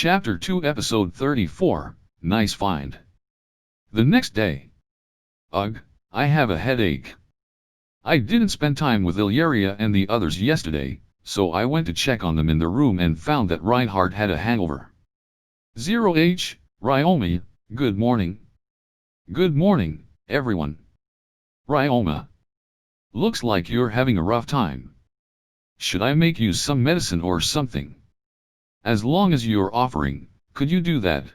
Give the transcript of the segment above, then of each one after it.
Chapter 2 Episode 34, Nice Find. The next day. Ugh, I have a headache. I didn't spend time with Illyria and the others yesterday, so I went to check on them in their room and found that Reinhardt had a hangover. 0H, Ryoma, good morning. Good morning, everyone. Ryoma. Looks like you're having a rough time. Should I make you some medicine or something? As long as you're offering, could you do that?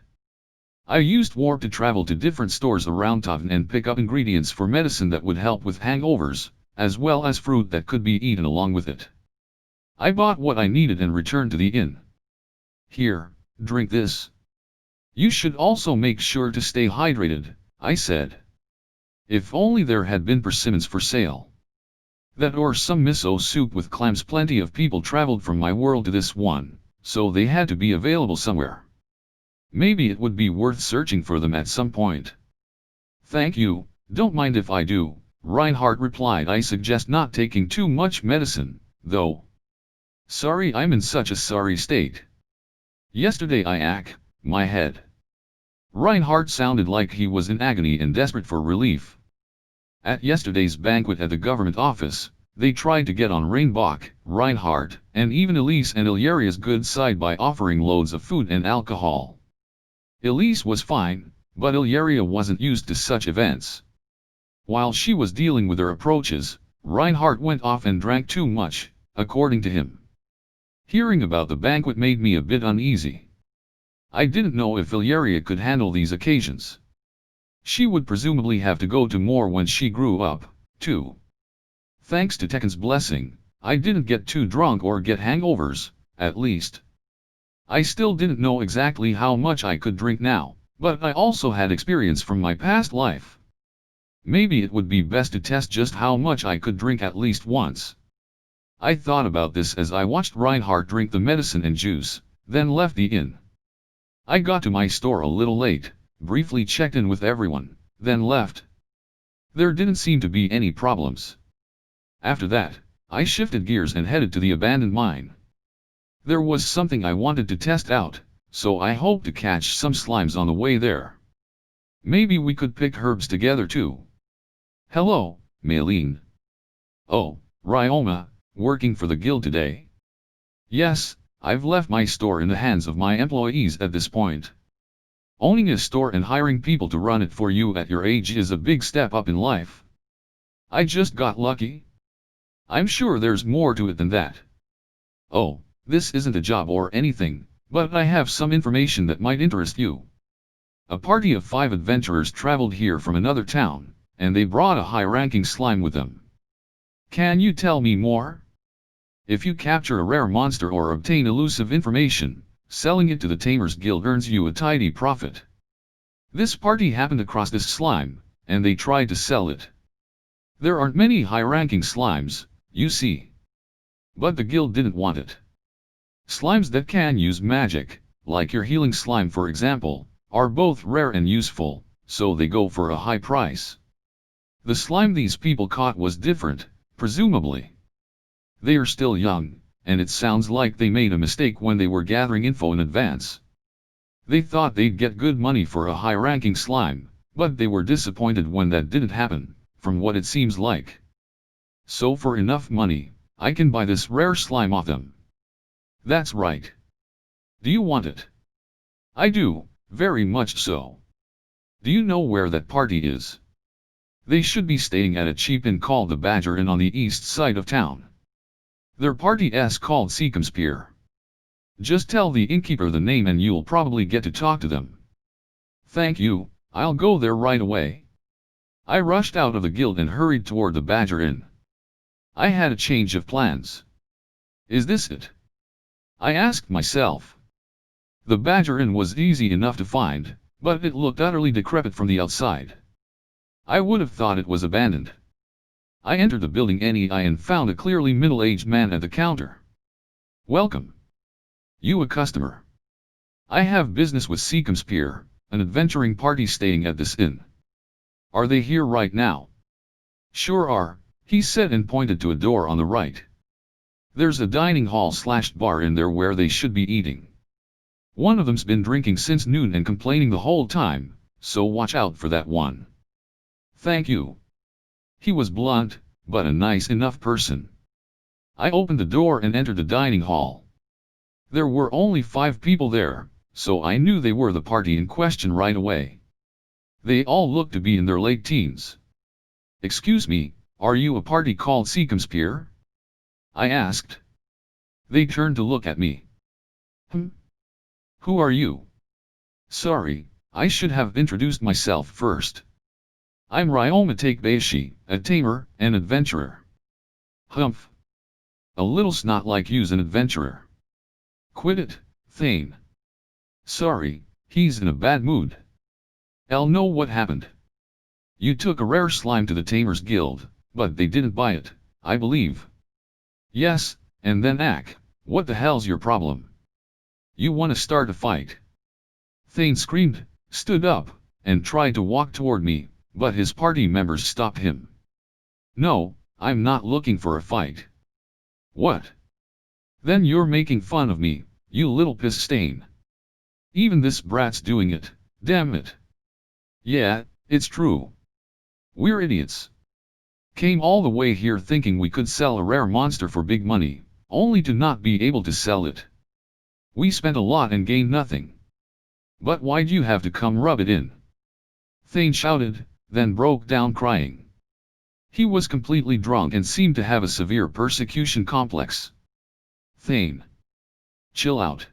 I used warp to travel to different stores around town and pick up ingredients for medicine that would help with hangovers, as well as fruit that could be eaten along with it. I bought what I needed and returned to the inn. Here, drink this. You should also make sure to stay hydrated, I said. If only there had been persimmons for sale. That or some miso soup with clams. Plenty of people traveled from my world to this one, so they had to be available somewhere. Maybe it would be worth searching for them at some point. Thank you, don't mind if I do, Reinhardt replied. I suggest not taking too much medicine, though. Sorry, I'm in such a sorry state. Yesterday my head. Reinhardt sounded like he was in agony and desperate for relief. At yesterday's banquet at the government office, they tried to get on Rainbach, Reinhardt, and even Elise and Illyria's good side by offering loads of food and alcohol. Elise was fine, but Illyria wasn't used to such events. While she was dealing with her approaches, Reinhardt went off and drank too much, according to him. Hearing about the banquet made me a bit uneasy. I didn't know if Illyria could handle these occasions. She would presumably have to go to more when she grew up, too. Thanks to Tekken's blessing, I didn't get too drunk or get hangovers, at least. I still didn't know exactly how much I could drink now, but I also had experience from my past life. Maybe it would be best to test just how much I could drink at least once. I thought about this as I watched Reinhardt drink the medicine and juice, then left the inn. I got to my store a little late, briefly checked in with everyone, then left. There didn't seem to be any problems. After that, I shifted gears and headed to the abandoned mine. There was something I wanted to test out, so I hoped to catch some slimes on the way there. Maybe we could pick herbs together too. Hello, Maylene. Oh, Ryoma, working for the guild today? Yes, I've left my store in the hands of my employees at this point. Owning a store and hiring people to run it for you at your age is a big step up in life. I just got lucky. I'm sure there's more to it than that. Oh, this isn't a job or anything, but I have some information that might interest you. A party of 5 adventurers traveled here from another town, and they brought a high-ranking slime with them. Can you tell me more? If you capture a rare monster or obtain elusive information, selling it to the Tamers Guild earns you a tidy profit. This party happened across this slime, and they tried to sell it. There aren't many high-ranking slimes, you see. But the guild didn't want it. Slimes that can use magic, like your healing slime for example, are both rare and useful, so they go for a high price. The slime these people caught was different, presumably. They are still young, and it sounds like they made a mistake when they were gathering info in advance. They thought they'd get good money for a high-ranking slime, but they were disappointed when that didn't happen, from what it seems like. So for enough money, I can buy this rare slime off them. That's right. Do you want it? I do, very much so. Do you know where that party is? They should be staying at a cheap inn called the Badger Inn on the east side of town. Their party's called Seacomsphere. Just tell the innkeeper the name and you'll probably get to talk to them. Thank you, I'll go there right away. I rushed out of the guild and hurried toward the Badger Inn. I had a change of plans. Is this it? I asked myself. The Badger Inn was easy enough to find, but it looked utterly decrepit from the outside. I would have thought it was abandoned. I entered the building and found a clearly middle-aged man at the counter. Welcome. You a customer? I have business with Seacomsphere, an adventuring party staying at this inn. Are they here right now? Sure are, he said and pointed to a door on the right. There's a dining hall/bar in there where they should be eating. One of them's been drinking since noon and complaining the whole time, so watch out for that one. Thank you. He was blunt, but a nice enough person. I opened the door and entered the dining hall. There were only 5 people there, so I knew they were the party in question right away. They all looked to be in their late teens. Excuse me, are you a party called Seekumsphere? I asked. They turned to look at me. Who are you? Sorry, I should have introduced myself first. I'm Ryoma Takebayashi, a tamer, and adventurer. Humph. A little snot like you's an adventurer. Quit it, Thane. Sorry, he's in a bad mood. I'll know what happened. You took a rare slime to the Tamers Guild, but they didn't buy it, I believe. Yes, and then what the hell's your problem? You wanna start a fight? Thane screamed, stood up, and tried to walk toward me, but his party members stopped him. No, I'm not looking for a fight. What? Then you're making fun of me, you little piss stain. Even this brat's doing it, damn it. Yeah, it's true. We're idiots. Came all the way here thinking we could sell a rare monster for big money, only to not be able to sell it. We spent a lot and gained nothing. But why'd you have to come rub it in? Thane shouted, then broke down crying. He was completely drunk and seemed to have a severe persecution complex. Thane. Chill out.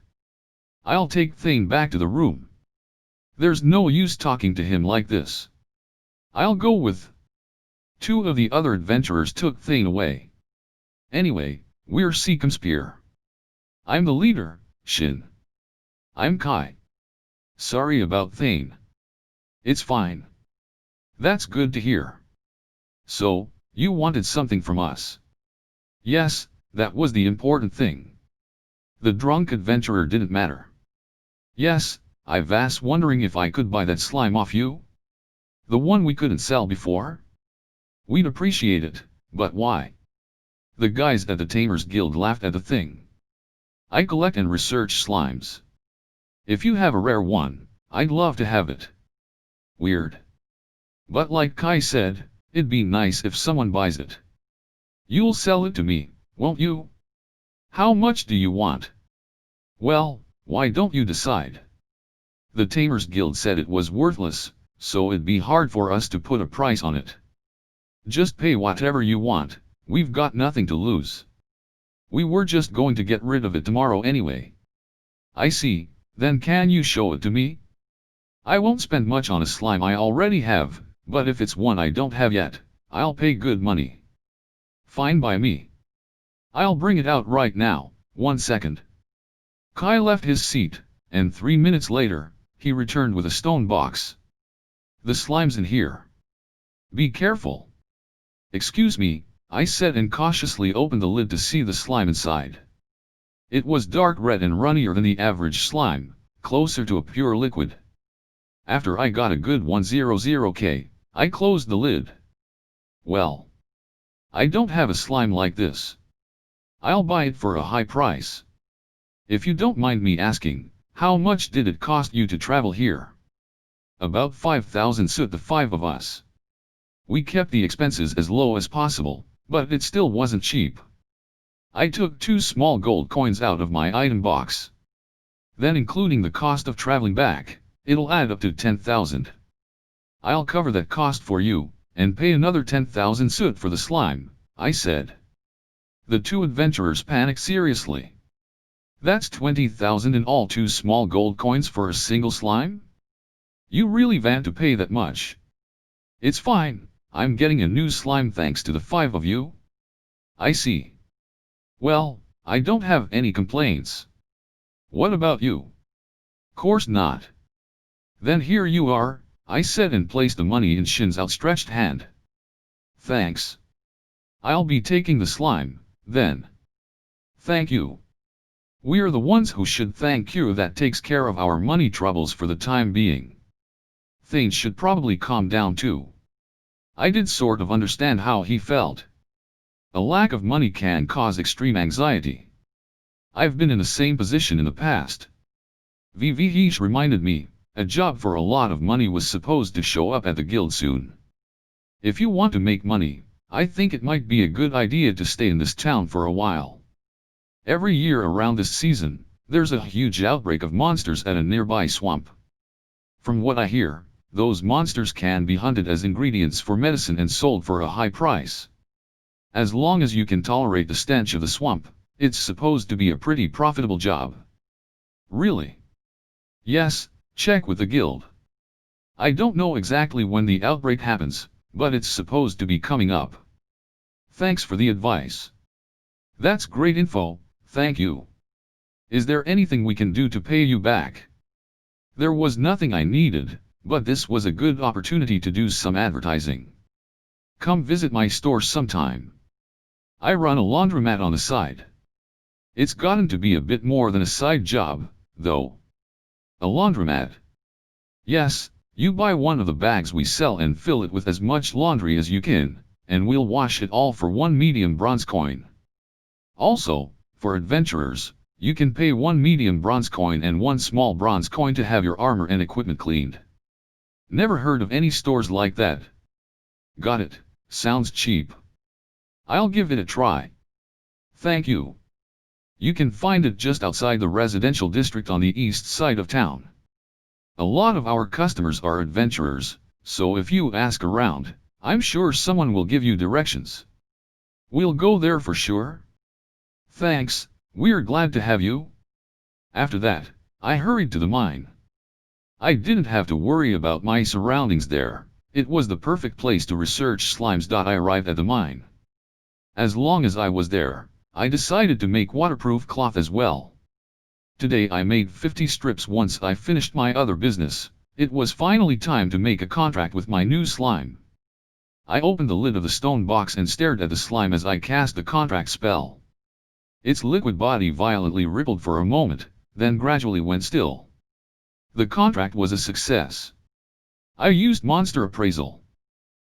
I'll take Thane back to the room. There's no use talking to him like this. I'll go with... 2 of the other adventurers took Thane away. Anyway, we're Seekumsphere. I'm the leader, Shin. I'm Kai. Sorry about Thane. It's fine. That's good to hear. So, you wanted something from us. Yes, that was the important thing. The drunk adventurer didn't matter. Yes, I was wondering if I could buy that slime off you? The one we couldn't sell before? We'd appreciate it, but why? The guys at the Tamers Guild laughed at the thing. I collect and research slimes. If you have a rare one, I'd love to have it. Weird. But like Kai said, it'd be nice if someone buys it. You'll sell it to me, won't you? How much do you want? Well, why don't you decide? The Tamers Guild said it was worthless, so it'd be hard for us to put a price on it. Just pay whatever you want, we've got nothing to lose. We were just going to get rid of it tomorrow anyway. I see, then can you show it to me? I won't spend much on a slime I already have, but if it's one I don't have yet, I'll pay good money. Fine by me. I'll bring it out right now, 1 second. Kai left his seat, and 3 minutes later, he returned with a stone box. The slime's in here. Be careful. Excuse me, I said and cautiously opened the lid to see the slime inside. It was dark red and runnier than the average slime, closer to a pure liquid. After I got a good 100k, I closed the lid. Well, I don't have a slime like this. I'll buy it for a high price. If you don't mind me asking, how much did it cost you to travel here? About 5,000 soot, the 5 of us. We kept the expenses as low as possible, but it still wasn't cheap. I took 2 small gold coins out of my item box. Then including the cost of traveling back, it'll add up to 10,000. I'll cover that cost for you, and pay another 10,000 soot for the slime, I said. The 2 adventurers panicked seriously. That's 20,000 in all, 2 small gold coins for a single slime? You really want to pay that much? It's fine, I'm getting a new slime thanks to the 5 of you. I see. Well, I don't have any complaints. What about you? Course not. Then here you are, I said and placed the money in Shin's outstretched hand. Thanks. I'll be taking the slime, then. Thank you. We're the ones who should thank you. That takes care of our money troubles for the time being. Thane should probably calm down too. I did sort of understand how he felt. A lack of money can cause extreme anxiety. I've been in the same position in the past. VVH reminded me, a job for a lot of money was supposed to show up at the guild soon. If you want to make money, I think it might be a good idea to stay in this town for a while. Every year around this season, there's a huge outbreak of monsters at a nearby swamp. From what I hear, those monsters can be hunted as ingredients for medicine and sold for a high price. As long as you can tolerate the stench of the swamp, it's supposed to be a pretty profitable job. Really? Yes, check with the guild. I don't know exactly when the outbreak happens, but it's supposed to be coming up. Thanks for the advice. That's great info, thank you. Is there anything we can do to pay you back? There was nothing I needed, but this was a good opportunity to do some advertising. Come visit my store sometime. I run a laundromat on the side. It's gotten to be a bit more than a side job, though. A laundromat? Yes, you buy one of the bags we sell and fill it with as much laundry as you can, and we'll wash it all for 1 medium bronze coin. Also, for adventurers, you can pay 1 medium bronze coin and 1 small bronze coin to have your armor and equipment cleaned. Never heard of any stores like that. Got it, sounds cheap. I'll give it a try. Thank you. You can find it just outside the residential district on the east side of town. A lot of our customers are adventurers, so if you ask around, I'm sure someone will give you directions. We'll go there for sure. Thanks, we're glad to have you. After that, I hurried to the mine. I didn't have to worry about my surroundings there, it was the perfect place to research slimes. I arrived at the mine. As long as I was there, I decided to make waterproof cloth as well. Today I made 50 strips. Once I finished my other business, it was finally time to make a contract with my new slime. I opened the lid of the stone box and stared at the slime as I cast the contract spell. Its liquid body violently rippled for a moment, then gradually went still. The contract was a success. I used monster appraisal.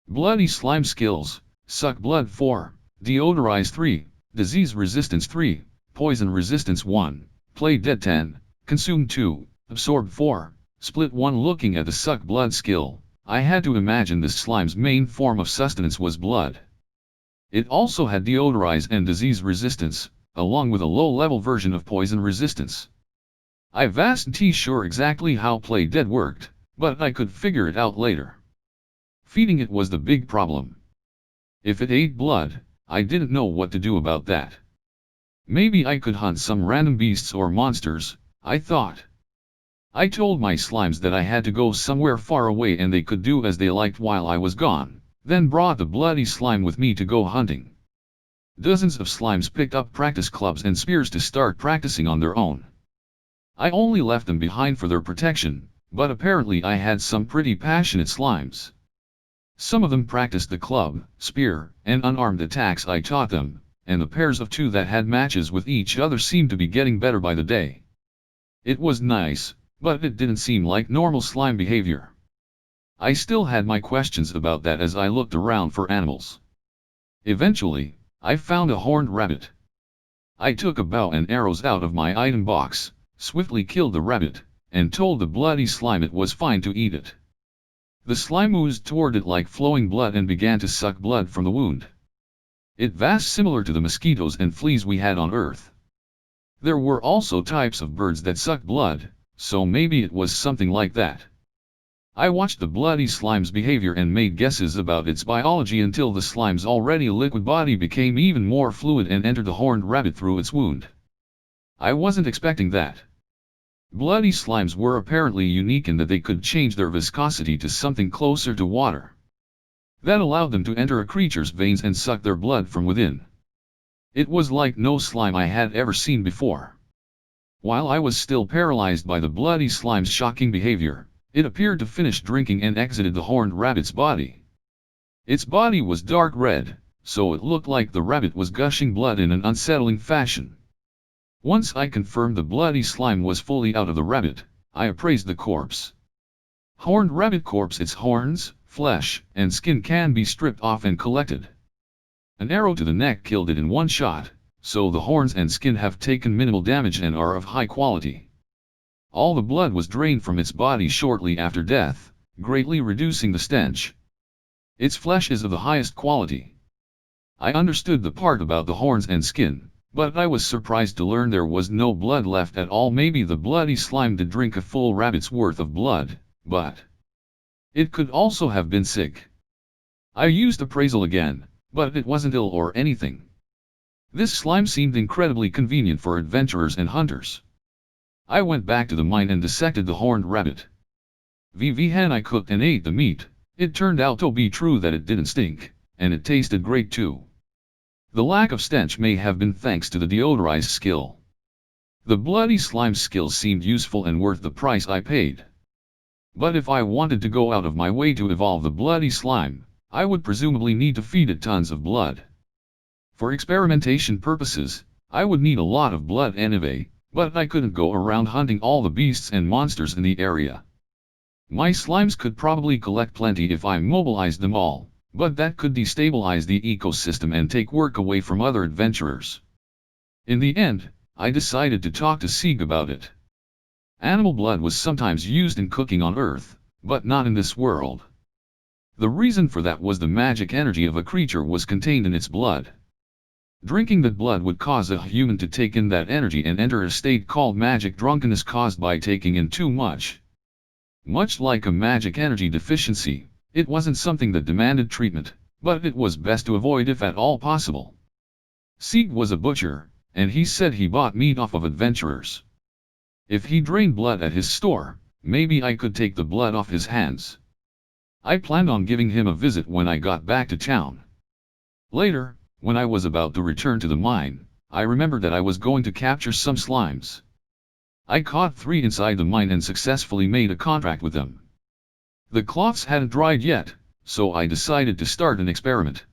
Bloody slime skills: suck blood 4, deodorize 3, disease resistance 3, poison resistance 1, play dead 10, consume 2, absorb 4, split 1. Looking at the suck blood skill, I had to imagine this slime's main form of sustenance was blood. It also had deodorize and disease resistance, along with a low-level version of poison resistance. I wasn't sure exactly how play dead worked, but I could figure it out later. Feeding it was the big problem. If it ate blood, I didn't know what to do about that. Maybe I could hunt some random beasts or monsters, I thought. I told my slimes that I had to go somewhere far away and they could do as they liked while I was gone, then brought the bloody slime with me to go hunting. Dozens of slimes picked up practice clubs and spears to start practicing on their own. I only left them behind for their protection, but apparently I had some pretty passionate slimes. Some of them practiced the club, spear, and unarmed attacks I taught them, and the pairs of 2 that had matches with each other seemed to be getting better by the day. It was nice, but it didn't seem like normal slime behavior. I still had my questions about that as I looked around for animals. Eventually, I found a horned rabbit. I took a bow and arrows out of my item box, swiftly killed the rabbit, and told the bloody slime it was fine to eat it. The slime oozed toward it like flowing blood and began to suck blood from the wound. It was similar to the mosquitoes and fleas we had on Earth. There were also types of birds that sucked blood, so maybe it was something like that. I watched the bloody slime's behavior and made guesses about its biology until the slime's already liquid body became even more fluid and entered the horned rabbit through its wound. I wasn't expecting that. Bloody slimes were apparently unique in that they could change their viscosity to something closer to water. That allowed them to enter a creature's veins and suck their blood from within. It was like no slime I had ever seen before. While I was still paralyzed by the bloody slime's shocking behavior, it appeared to finish drinking and exited the horned rabbit's body. Its body was dark red, so it looked like the rabbit was gushing blood in an unsettling fashion. Once I confirmed the bloody slime was fully out of the rabbit, I appraised the corpse. Horned rabbit corpse: its horns, flesh, and skin can be stripped off and collected. An arrow to the neck killed it in 1 shot, so the horns and skin have taken minimal damage and are of high quality. All the blood was drained from its body shortly after death, greatly reducing the stench. Its flesh is of the highest quality. I understood the part about the horns and skin, but I was surprised to learn there was no blood left at all. Maybe the bloody slime did drink a full rabbit's worth of blood, but it could also have been sick. I used appraisal again, but it wasn't ill or anything. This slime seemed incredibly convenient for adventurers and hunters. I went back to the mine and dissected the horned rabbit. Then I cooked and ate the meat. It turned out to be true that it didn't stink, and it tasted great too. The lack of stench may have been thanks to the deodorize skill. The bloody slime skill seemed useful and worth the price I paid. But if I wanted to go out of my way to evolve the bloody slime, I would presumably need to feed it tons of blood. For experimentation purposes, I would need a lot of blood anyway, but I couldn't go around hunting all the beasts and monsters in the area. My slimes could probably collect plenty if I mobilized them all, but that could destabilize the ecosystem and take work away from other adventurers. In the end, I decided to talk to Sieg about it. Animal blood was sometimes used in cooking on Earth, but not in this world. The reason for that was the magic energy of a creature was contained in its blood. Drinking that blood would cause a human to take in that energy and enter a state called magic drunkenness caused by taking in too much. Much like a magic energy deficiency, it wasn't something that demanded treatment, but it was best to avoid if at all possible. Sieg was a butcher, and he said he bought meat off of adventurers. If he drained blood at his store, maybe I could take the blood off his hands. I planned on giving him a visit when I got back to town. Later, when I was about to return to the mine, I remembered that I was going to capture some slimes. I caught 3 inside the mine and successfully made a contract with them. The cloths hadn't dried yet, so I decided to start an experiment.